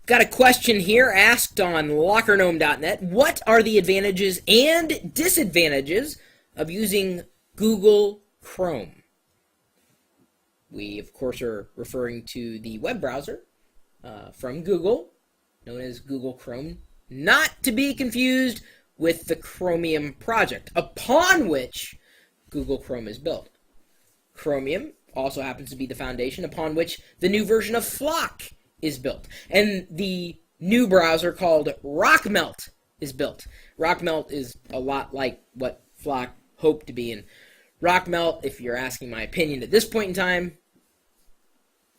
Got a question here asked on lockergnome.net. What are the advantages and disadvantages of using Google Chrome? We, of course, are referring to the web browser from Google, known as Google Chrome, not to be confused with the Chromium project, upon which Google Chrome is built. Chromium also happens to be the foundation upon which the new version of Flock is built. And the new browser called RockMelt is built. RockMelt is a lot like what Flock hoped to be. And RockMelt, if you're asking my opinion at this point in time,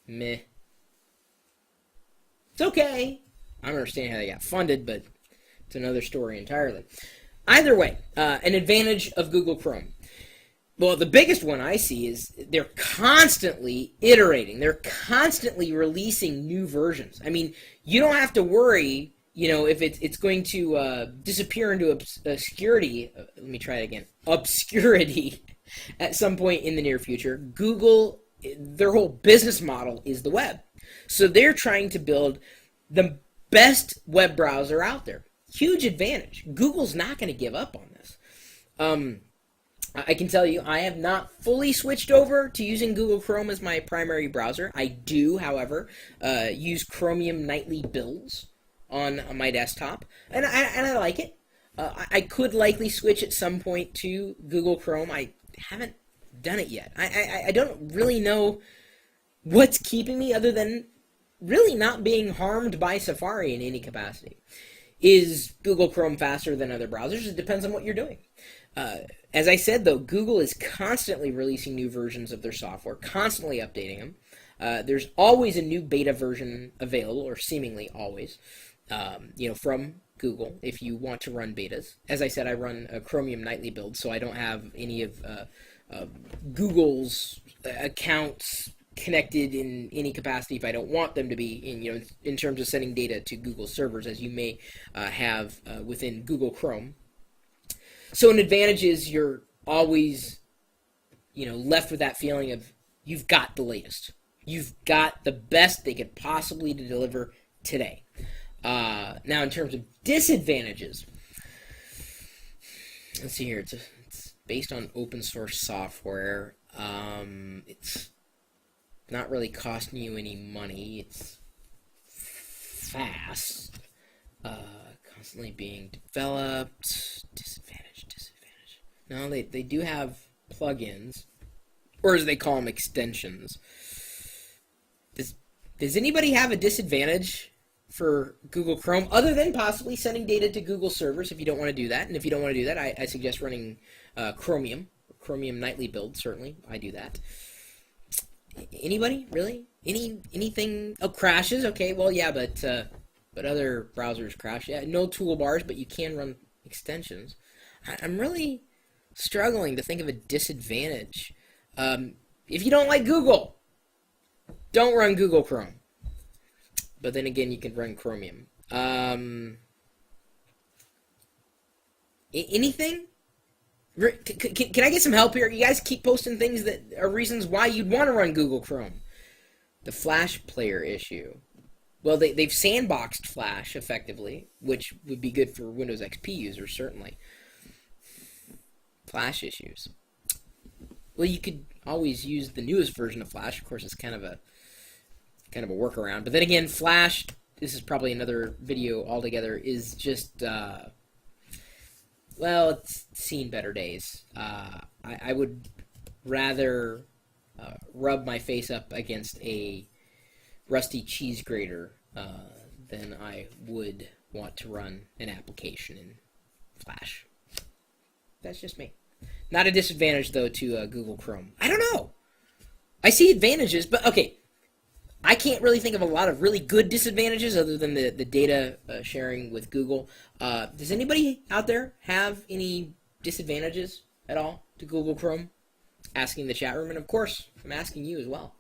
meh. It's okay. I don't understand how they got funded, but it's another story entirely. Either way, an advantage of Google Chrome. Well, the biggest one I see is they're constantly iterating. They're constantly releasing new versions. I mean, you don't have to worry, if it's going to disappear into obscurity. Let me try it again. Obscurity at some point in the near future. Google, their whole business model is the web. So they're trying to build the best web browser out there. Huge advantage. Google's not going to give up on this. I can tell you, I have not fully switched over to using Google Chrome as my primary browser. I do, however, use Chromium nightly builds on my desktop, and I like it. I could likely switch at some point to Google Chrome. I haven't done it yet. I don't really know what's keeping me other than really not being harmed by Safari in any capacity. Is Google Chrome faster than other browsers? It depends on what you're doing. As I said, though, Google is constantly releasing new versions of their software, constantly updating them. There's always a new beta version available, or seemingly always, from Google if you want to run betas. As I said, I run a Chromium nightly build, so I don't have any of Google's accounts connected in any capacity if I don't want them to be in terms of sending data to Google servers, as you may have within Google Chrome. So an advantage is you're always, left with that feeling of you've got the latest. You've got the best they could possibly deliver today. Now, in terms of disadvantages, let's see here. It's based on open source software. It's not really costing you any money. It's fast. Constantly being developed. Disadvantage. No, they do have plugins, or as they call them, extensions. Does anybody have a disadvantage for Google Chrome other than possibly sending data to Google servers if you don't want to do that? And if you don't want to do that, I suggest running Chromium nightly build. Certainly, I do that. Anybody really? Anything? Oh, crashes. Okay, well, yeah, but other browsers crash. Yeah, no toolbars, but you can run extensions. I'm really struggling to think of a disadvantage. If you don't like Google, don't run Google Chrome. But then again, you can run Chromium. Anything? Can I get some help here? You guys keep posting things that are reasons why you'd want to run Google Chrome. The Flash player issue. Well, they've sandboxed Flash effectively, which would be good for Windows XP users, certainly. Flash issues. Well, you could always use the newest version of Flash. Of course, it's kind of a workaround. But then again, Flash, this is probably another video altogether, is just, it's seen better days. I would rather rub my face up against a rusty cheese grater than I would want to run an application in Flash. That's just me. Not a disadvantage, though, to Google Chrome. I don't know. I see advantages, but okay. I can't really think of a lot of really good disadvantages other than the data sharing with Google. Does anybody out there have any disadvantages at all to Google Chrome? Asking the chat room, and of course, I'm asking you as well.